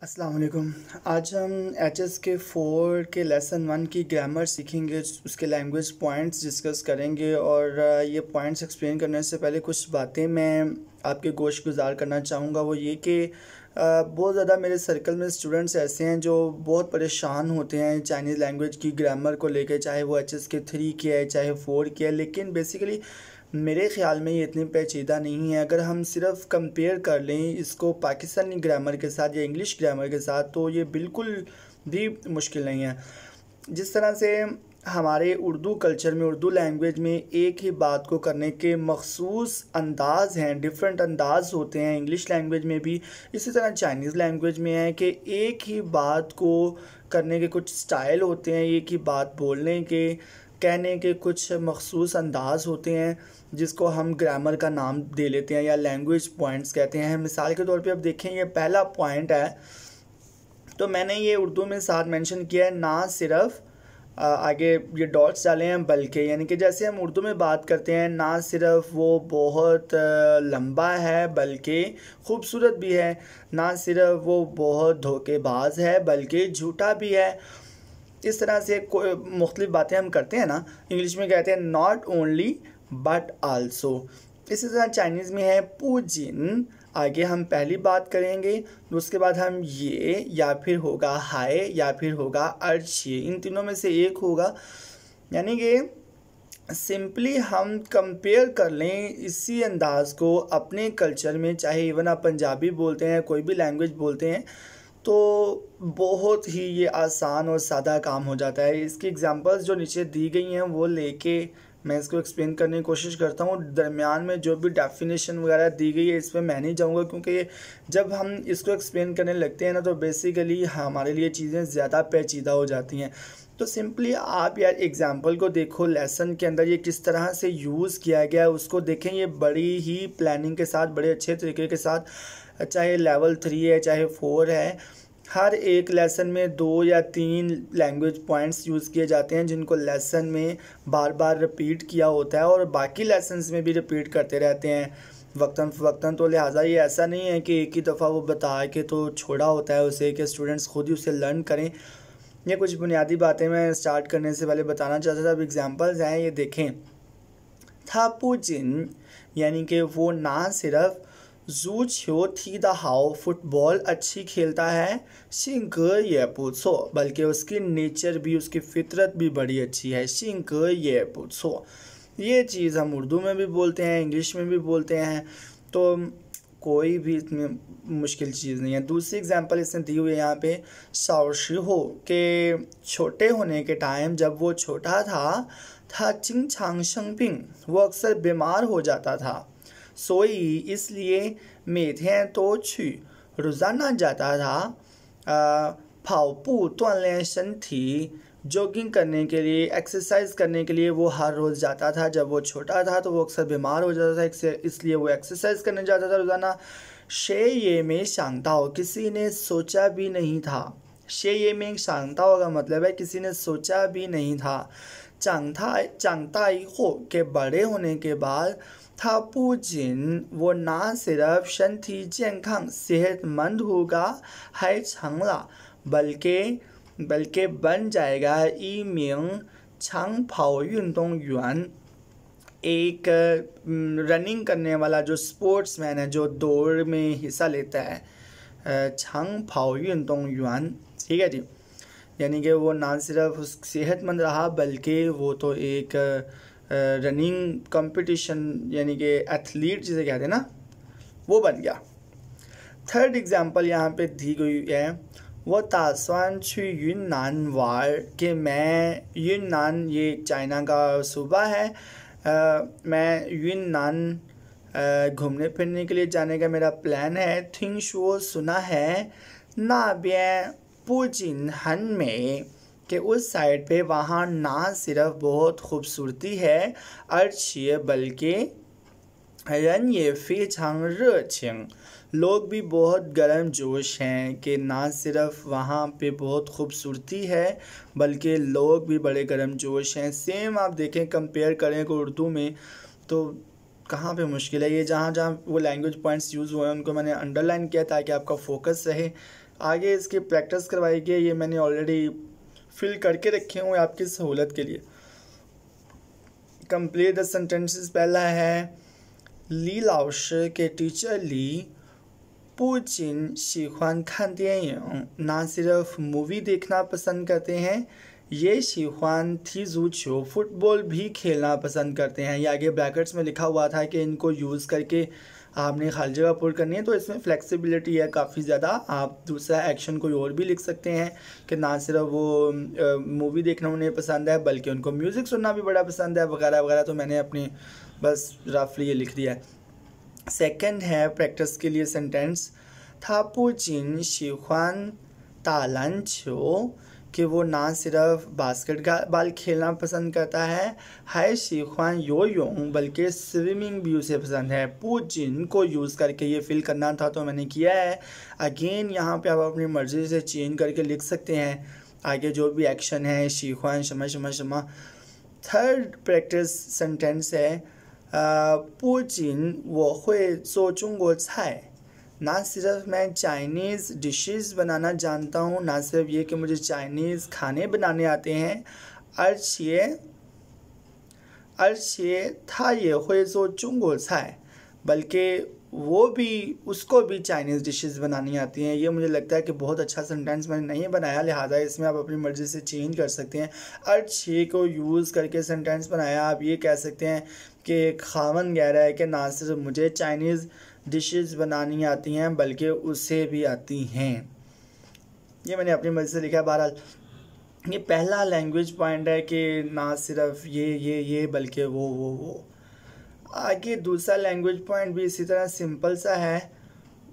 अस्सलाम वालेकुम। आज हम एच के 4 के लेसन 1 की ग्रामर सीखेंगे, उसके लैंग्वेज पॉइंट्स डिस्कस करेंगे। और ये पॉइंट्स एक्सप्लेन करने से पहले कुछ बातें मैं आपके गोश गुजार करना चाहूँगा। वो ये कि बहुत ज़्यादा मेरे सर्कल में स्टूडेंट्स ऐसे हैं जो बहुत परेशान होते हैं चाइनीज़ लैंग्वेज की ग्रामर को लेकर, चाहे वो एच के 3 की है चाहे 4 की है। लेकिन बेसिकली मेरे ख़्याल में ये इतनी पेचीदा नहीं है। अगर हम सिर्फ कंपेयर कर लें इसको पाकिस्तानी ग्रामर के साथ या इंग्लिश ग्रामर के साथ, तो ये बिल्कुल भी मुश्किल नहीं है। जिस तरह से हमारे उर्दू कल्चर में, उर्दू लैंग्वेज में एक ही बात को करने के मखसूस अंदाज़ हैं, डिफरेंट अंदाज़ होते हैं इंग्लिश लैंग्वेज में भी, इसी तरह चाइनीज़ लैंग्वेज में है कि एक ही बात को करने के कुछ स्टाइल होते हैं, एक ही बात बोलने के, कहने के कुछ मखसूस अंदाज़ होते हैं जिसको हम ग्रामर का नाम दे लेते हैं या लैंग्वेज पॉइंट्स कहते हैं। मिसाल के तौर पे अब देखें, ये पहला पॉइंट है तो मैंने ये उर्दू में साथ मेंशन किया है, ना सिर्फ आगे ये डॉट्स डाले हैं बल्कि, यानी कि जैसे हम उर्दू में बात करते हैं, ना सिर्फ वो बहुत लंबा है बल्कि खूबसूरत भी है, ना सिर्फ वो बहुत धोखेबाज है बल्कि झूठा भी है। इस तरह से मुख्तलिफ बातें हम करते हैं ना, इंग्लिश में कहते हैं नॉट ओनली बट आल्सो। इसी तरह चाइनीज़ में है पूजिन। आगे हम पहली बात करेंगे, उसके बाद हम ये या फिर होगा हाय या फिर होगा अर्ची, इन तीनों में से एक होगा। यानी कि सिंपली हम कंपेयर कर लें इसी अंदाज़ को अपने कल्चर में, चाहे इवन आप पंजाबी बोलते हैं, कोई भी लैंग्वेज बोलते हैं, तो बहुत ही ये आसान और सादा काम हो जाता है। इसकी एग्जांपल्स जो नीचे दी गई हैं वो लेके मैं इसको एक्सप्लेन करने की कोशिश करता हूँ। दरमियान में जो भी डेफिनेशन वगैरह दी गई है इस पर मैं नहीं जाऊँगा, क्योंकि जब हम इसको एक्सप्लेन करने लगते हैं ना तो बेसिकली हमारे लिए चीज़ें ज़्यादा पेचीदा हो जाती हैं। तो सिंपली आप यार एग्जांपल को देखो, लेसन के अंदर ये किस तरह से यूज़ किया गया है उसको देखें। ये बड़ी ही प्लानिंग के साथ, बड़े अच्छे तरीके के साथ, चाहे लेवल 3 है चाहे 4 है, हर एक लेसन में 2 या 3 लैंग्वेज पॉइंट्स यूज़ किए जाते हैं जिनको लेसन में बार बार रिपीट किया होता है और बाकी लेसन्स में भी रिपीट करते रहते हैं वक्तन फ़वक्तन। तो लिहाजा ये ऐसा नहीं है कि एक ही दफ़ा वो बता के तो छोड़ा होता है उसे कि स्टूडेंट्स खुद ही उसे लर्न करें। ये कुछ बुनियादी बातें मैं स्टार्ट करने से पहले बताना चाहता था। अब एग्जांपल्स हैं, ये देखें। थापुजिन यानी कि वो ना सिर्फ जू छियो थी दा हाओ, फुटबॉल अच्छी खेलता है, शिंग ये पूछो, बल्कि उसकी नेचर भी, उसकी फितरत भी बड़ी अच्छी है, शिंग ये पूछो। ये चीज़ हम उर्दू में भी बोलते हैं, इंग्लिश में भी बोलते हैं, तो कोई भी इसमें मुश्किल चीज़ नहीं है। दूसरी एग्जांपल इसने दी हुई है यहाँ पे, शाओशी हो के छोटे होने के टाइम, जब वो छोटा था चिंग छांग शंगपिंग, वो अक्सर बीमार हो जाता था, सोई इसलिए मेथें तो छी, रोज़ाना जाता था फाओपू तुआनलें शंथी, जॉगिंग करने के लिए, एक्सरसाइज करने के लिए वो हर रोज़ जाता था। जब वो छोटा था तो वो अक्सर बीमार हो जाता था, इसलिए वो एक्सरसाइज करने जाता था रोज़ाना। शे ये में शांताओ, किसी ने सोचा भी नहीं था। शे ये में शांताओ का मतलब है किसी ने सोचा भी नहीं था। चांगताई हो के बड़े होने के बाद, था पूजिन वो ना सिर्फ शंथी जेंखांग सेहतमंद होगा, है छंगला बल्कि बन जाएगा ई मिंग छंग फाओ युनतोंग युआन, एक रनिंग करने वाला जो स्पोर्ट्समैन है, जो दौड़ में हिस्सा लेता है, छंग फाओ युनतोंग युआन। ठीक है जी, यानी कि वो ना सिर्फ सेहतमंद रहा बल्कि वो तो एक रनिंग कंपटीशन, यानी कि एथलीट जिसे कहते हैं ना, वो बन गया। थर्ड एग्जांपल यहाँ पे दी गई है, वो तास्वान छु यूननान वार, कि मैं यूननान, ये चाइना का सूबा है, मैं यूननान घूमने फिरने के लिए जाने का मेरा प्लान है। थिंगशुओ सुना है, ना बियां पूजिन हन में, कि उस साइड पे वहाँ ना सिर्फ बहुत खूबसूरती है, अर्चिए बल्कि रन ये फीचंग रचिंग, लोग भी बहुत गर्म जोश हैं, कि ना सिर्फ वहाँ पे बहुत खूबसूरती है बल्कि लोग भी बड़े गर्म जोश हैं। सेम आप देखें, कंपेयर करें को उर्दू में, तो कहाँ पे मुश्किल है। ये जहाँ जहाँ वो लैंग्वेज पॉइंट्स यूज़ हुए हैं उनको मैंने अंडरलाइन किया ताकि आपका फोकस रहे। आगे इसकी प्रैक्टिस करवाई गई, ये मैंने ऑलरेडी फिल करके रखे हुए आपकी सहूलत के लिए। Complete the sentences. पहला है ली लाओशी के टीचर ली 不仅喜欢看电影，ना सिर्फ मूवी देखना पसंद करते हैं, ये 喜欢踢足球 फुटबॉल भी खेलना पसंद करते हैं। ये आगे ब्रैकेट्स में लिखा हुआ था कि इनको यूज़ करके आपने खाली जगह पुर करनी है, तो इसमें फ्लेक्सिबिलिटी है काफ़ी ज़्यादा। आप दूसरा एक्शन कोई और भी लिख सकते हैं कि ना सिर्फ वो मूवी देखना उन्हें पसंद है बल्कि उनको म्यूज़िक सुनना भी बड़ा पसंद है वगैरह वगैरह। तो मैंने अपनी बस रफली ये लिख दिया है। सेकंड है प्रैक्टिस के लिए सेंटेंस, था 不仅喜欢打篮球 कि वो ना सिर्फ बास्केटबॉल खेलना पसंद करता है, हाई 喜欢游泳 बल्कि स्विमिंग भी उसे पसंद है। 不仅 को यूज़ करके ये फिल करना था तो मैंने किया है। अगेन यहाँ पे आप अपनी मर्ज़ी से चेंज करके लिख सकते हैं आगे जो भी एक्शन है 喜欢 शमा शमा शमा। थर्ड प्रैक्टिस सेंटेंस है 不仅我会做中国菜 ना सिर्फ मैं चाइनीज़ डिशेस बनाना जानता हूँ, ना सिर्फ ये कि मुझे चाइनीज़ खाने बनाने आते हैं, 而且他也会做中国菜 बल्कि वो भी उसको भी चाइनीज़ डिशेस बनानी आती हैं। ये मुझे लगता है कि बहुत अच्छा सेंटेंस मैंने नहीं बनाया, लिहाजा इसमें आप अपनी मर्ज़ी से चेंज कर सकते हैं। 而且 को यूज़ करके सेंटेंस बनाया, आप ये कह सकते हैं कि खावन कह रहा है कि ना सिर्फ मुझे चाइनीज़ डिशेस बनानी आती हैं बल्कि उसे भी आती हैं। ये मैंने अपनी मर्ज़ी से लिखा है। बहरहाल ये पहला लैंग्वेज पॉइंट है कि ना सिर्फ ये बल्कि वो। आगे दूसरा लैंग्वेज पॉइंट भी इसी तरह सिंपल सा है।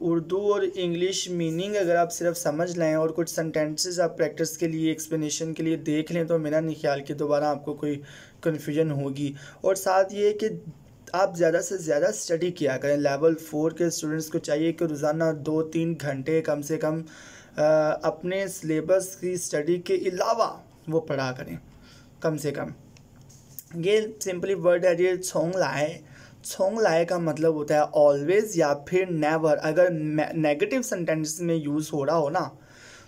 उर्दू और इंग्लिश मीनिंग अगर आप सिर्फ समझ लें और कुछ सेंटेंसेस आप प्रैक्टिस के लिए एक्सप्लेनेशन के लिए देख लें तो मेरा नहीं ख्याल कि दोबारा आपको कोई कन्फ्यूजन होगी। और साथ ये कि आप ज़्यादा से ज़्यादा स्टडी किया करें। लेवल 4 के स्टूडेंट्स को चाहिए कि रोज़ाना 2-3 घंटे कम से कम अपने सिलेबस की स्टडी के अलावा वो पढ़ा करें कम से कम। ये सिंपली वर्ड है ये छोंग लाए का मतलब होता है ऑलवेज़ या फिर नेवर। अगर नेगेटिव सेंटेंस में यूज़ हो रहा हो ना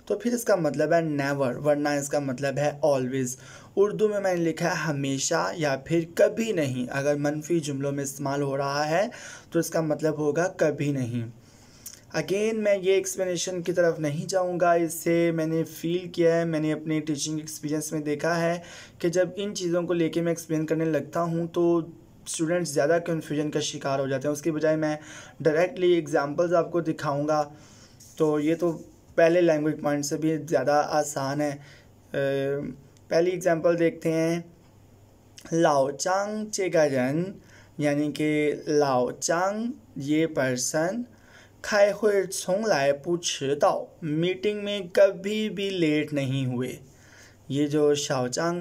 तो फिर इसका मतलब है नेवर, वरना इसका मतलब है ऑलवेज़। उर्दू में मैंने लिखा है हमेशा या फिर कभी नहीं। अगर मनफी जुमलों में इस्तेमाल हो रहा है तो इसका मतलब होगा कभी नहीं। अगेन मैं ये एक्सप्लेनेशन की तरफ नहीं जाऊंगा, इससे मैंने फ़ील किया है, मैंने अपने टीचिंग एक्सपीरियंस में देखा है कि जब इन चीज़ों को लेके मैं एक्सप्लेन करने लगता हूँ तो स्टूडेंट्स ज़्यादा कन्फ्यूजन का शिकार हो जाते हैं। उसके बजाय मैं डायरेक्टली एग्जांपल्स आपको दिखाऊंगा तो ये तो पहले लैंग्वेज पॉइंट से भी ज़्यादा आसान है। पहली एग्जांपल देखते हैं। लाओ चांग चेगा रन, यानी कि लाओ चांग ये पर्सन, 开会从来不迟到 मीटिंग में कभी भी लेट नहीं हुए। ये जो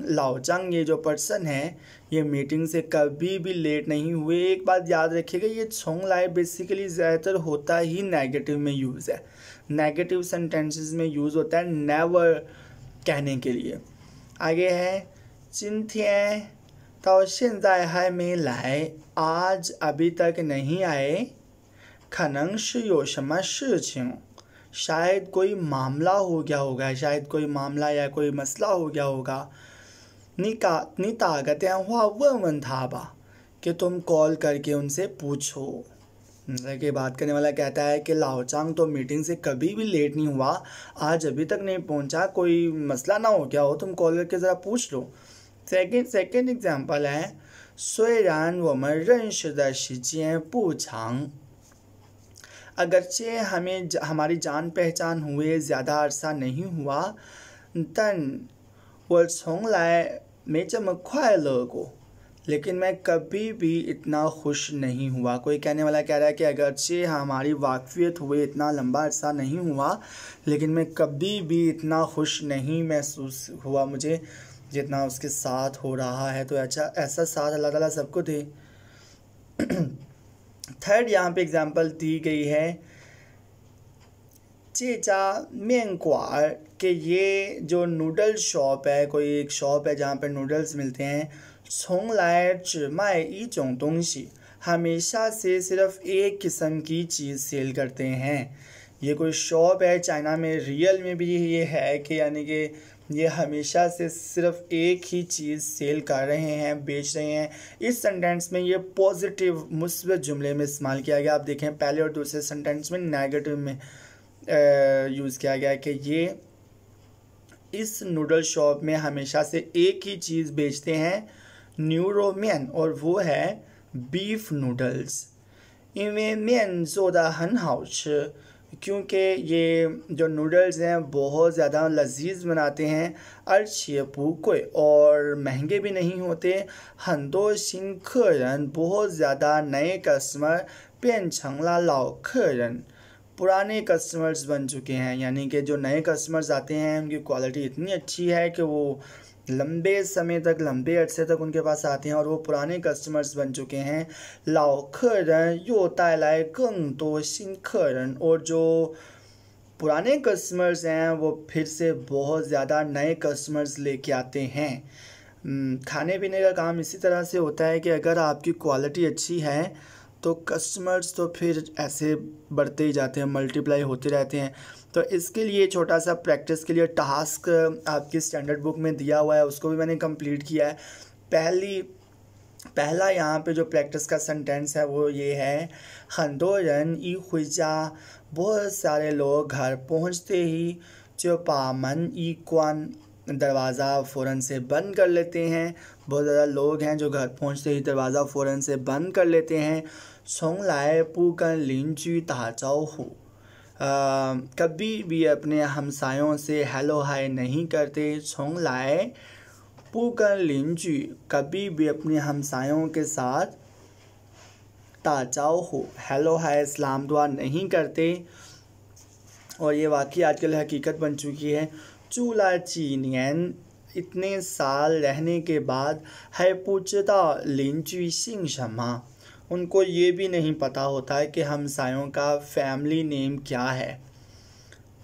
लाओ चांग ये जो पर्सन है ये मीटिंग से कभी भी लेट नहीं हुए। एक बात याद रखिएगा, ये छोंग लाए बेसिकली ज़्यादातर होता ही नेगेटिव में यूज़ है। नेगेटिव सेंटेंसेस में यूज़ होता है नेवर कहने के लिए। आगे है 今天到现在还没来 आज अभी तक नहीं आए। 可能是有什么事情 शायद कोई मामला हो गया होगा, शायद कोई मामला या कोई मसला हो गया होगा। 你打个电话问问他吧 कि तुम कॉल करके उनसे पूछो। मतलब कि बात करने वाला कहता है कि लाओ चांग तो मीटिंग से कभी भी लेट नहीं हुआ, आज अभी तक नहीं पहुंचा, कोई मसला ना हो गया हो, तुम कॉल करके ज़रा पूछ लो। सेकेंड एग्जाम्पल है 虽然我们认识的时间不长 अगरचे हमारी जान पहचान हुए ज़्यादा अरसा नहीं हुआ, 但我从来没这么快乐过 लेकिन मैं कभी भी इतना खुश नहीं हुआ। कोई कहने वाला कह रहा है कि अगरचे हमारी वाकफियत हुए इतना लंबा अरसा नहीं हुआ लेकिन मैं कभी भी इतना खुश नहीं महसूस हुआ मुझे जितना उसके साथ हो रहा है। तो अच्छा ऐसा साथ अल्लाह ताला सबको दे। थर्ड यहाँ पे एग्जांपल दी गई है 这家面馆 के ये जो नूडल शॉप है, कोई एक शॉप है जहाँ पे नूडल्स मिलते हैं। 从来只卖一种东西 हमेशा से सिर्फ एक किस्म की चीज़ सेल करते हैं। ये कोई शॉप है चाइना में, रियल में भी ये है कि यानी कि ये हमेशा से सिर्फ एक ही चीज़ सेल कर रहे हैं, बेच रहे हैं। इस सेंटेंस में ये पॉजिटिव मुस्बत जुमले में इस्तेमाल किया गया। आप देखें पहले और दूसरे सेंटेंस में नेगेटिव में यूज़ किया गया कि ये इस नूडल शॉप में हमेशा से एक ही चीज़ बेचते हैं, न्यूरोमियन, और वो है बीफ नूडल्स। 因为面做的很好吃 क्योंकि ये जो नूडल्स हैं बहुत ज़्यादा लजीज बनाते हैं, 而且不贵 और महंगे भी नहीं होते। 很多新客人 बहुत ज़्यादा नए कस्टमर 变成了老客人 पुराने कस्टमर्स बन चुके हैं, यानी कि जो नए कस्टमर्स आते हैं उनकी क्वालिटी इतनी अच्छी है कि वो लंबे समय तक, लंबे अरसे तक उनके पास आते हैं और वो पुराने कस्टमर्स बन चुके हैं। 老客人又带来更多新客人 और जो पुराने कस्टमर्स हैं वो फिर से बहुत ज़्यादा नए कस्टमर्स लेके आते हैं। खाने पीने का काम इसी तरह से होता है कि अगर आपकी क्वालिटी अच्छी है तो कस्टमर्स तो फिर ऐसे बढ़ते ही जाते हैं, मल्टीप्लाई होते रहते हैं। तो इसके लिए छोटा सा प्रैक्टिस के लिए टास्क आपकी स्टैंडर्ड बुक में दिया हुआ है, उसको भी मैंने कंप्लीट किया है। पहला यहाँ पे जो प्रैक्टिस का सेंटेंस है वो ये है, 很多人一回家 बहुत सारे लोग घर पहुँचते ही 就把门一关 दरवाज़ा फ़ौरन से बंद कर लेते हैं। बहुत ज़्यादा लोग हैं जो घर पहुँचते ही दरवाज़ा फ़ौरन से बंद कर लेते हैं। 从来不跟邻居打招呼 कभी भी अपने हमसायों से हेलो हाय नहीं करते। 从来不跟邻居 कभी भी अपने हमसायों के साथ 打招呼 हेलो हाय सलाम दुआ नहीं करते। और ये वाकई आजकल हकीकत बन चुकी है। 住了几年 इतने साल रहने के बाद 还不知道邻居姓什么 उनको ये भी नहीं पता होता है कि हमसायों का फैमिली नेम क्या है।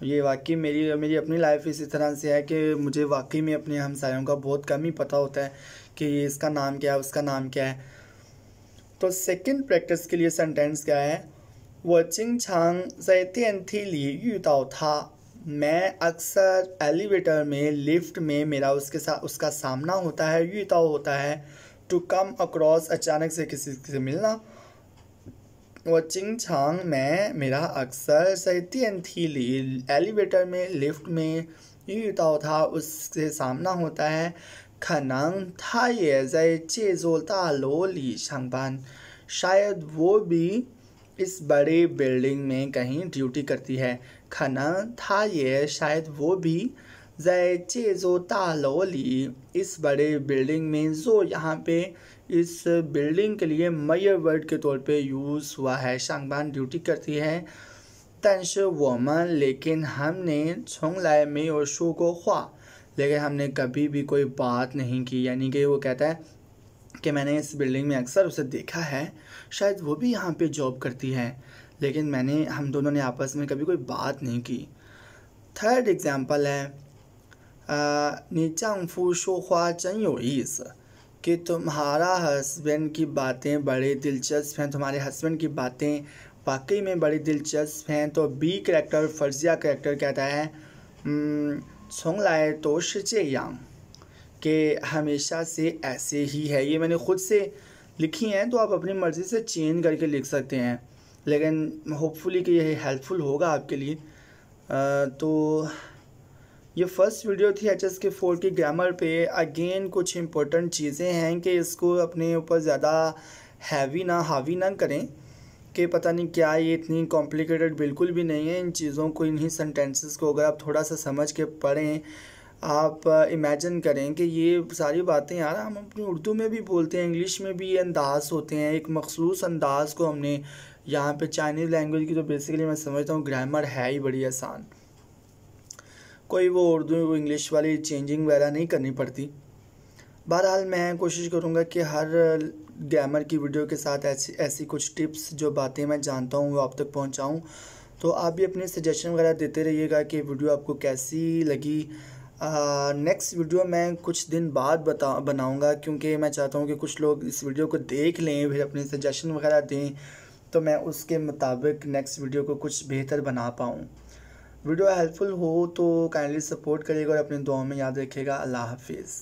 ये वाकई मेरी अपनी लाइफ इसी तरह से है कि मुझे वाकई में अपने हमसायों का बहुत कम ही पता होता है कि इसका नाम क्या है, उसका नाम क्या है। तो सेकंड प्रैक्टिस के लिए सेंटेंस क्या है, 我经常在电梯里遇到他 मैं अक्सर एलिवेटर में, लिफ्ट में मेरा उसका सामना होता है। 遇到 होता है टू कम अक्रॉस, अचानक से किसी से मिलना। 我经常 मैं, मेरा अक्सर 在电梯里 एलिवेटर में, लिफ्ट में 遇到 था उससे सामना होता है। 可能他也在这座大楼里上班 शायद वो भी इस बड़े बिल्डिंग में कहीं ड्यूटी करती है। 可能他也 शायद वो भी 在这座大楼里 इस बड़े बिल्डिंग में, जो यहाँ पे इस बिल्डिंग के लिए मयर वर्ड के तौर पे यूज़ हुआ है। शांगबान ड्यूटी करती है। 但是我们 लेकिन हमने 从来没有说过话 लेकिन हमने कभी भी कोई बात नहीं की, यानी कि वो कहता है कि मैंने इस बिल्डिंग में अक्सर उसे देखा है, शायद वो भी यहाँ पे जॉब करती है, लेकिन हम दोनों ने आपस में कभी कोई बात नहीं की। थर्ड एग्जांपल है 你丈夫说话真有意思 कि तुम्हारा हस्बैंड की बातें बड़े दिलचस्प हैं, तुम्हारे हस्बैंड की बातें वाकई में बड़ी दिलचस्प हैं। तो बी करैक्टर, फर्जिया करैक्टर कहता है 从来都是这样 कि हमेशा से ऐसे ही है। ये मैंने ख़ुद से लिखी हैं, तो आप अपनी मर्ज़ी से चेंज करके लिख सकते हैं, लेकिन होपफुली कि ये हेल्पफुल होगा आपके लिए। तो ये फर्स्ट वीडियो थी HSK 4 की ग्रामर पे। अगेन कुछ इम्पोर्टेंट चीज़ें हैं कि इसको अपने ऊपर ज़्यादा हावी ना करें कि पता नहीं क्या, ये इतनी कॉम्प्लिकेटेड बिल्कुल भी नहीं है। इन चीज़ों को, इन्हीं सेंटेंसेस को अगर आप थोड़ा सा समझ के पढ़ें, आप इमेजिन करें कि ये सारी बातें यार हम अपनी उर्दू में भी बोलते हैं, इंग्लिश में भी ये अंदाज़ होते हैं। एक मखसूस अंदाज़ को हमने यहाँ पे चाइनीज़ लैंग्वेज की, तो बेसिकली मैं समझता हूँ ग्रामर है ही बड़ी आसान, कोई वो उर्दू इंग्लिश वाली चेंजिंग वगैरह नहीं करनी पड़ती। बहरहाल मैं कोशिश करूँगा कि हर ग्रामर की वीडियो के साथ ऐसी कुछ टिप्स, जो बातें मैं जानता हूँ, वो आप तक पहुँचाऊँ। तो आप भी अपने सजेशन वगैरह देते रहिएगा कि वीडियो आपको कैसी लगी। नेक्स्ट वीडियो मैं कुछ दिन बाद बनाऊँगा, क्योंकि मैं चाहता हूँ कि कुछ लोग इस वीडियो को देख लें, फिर अपने सजेशन वगैरह दें, तो मैं उसके मुताबिक नेक्स्ट वीडियो को कुछ बेहतर बना पाऊँ। वीडियो हेल्पफुल हो तो काइंडली सपोर्ट करिएगा और अपनी दुआओं में याद रखिएगा। अल्लाह हाफिज़।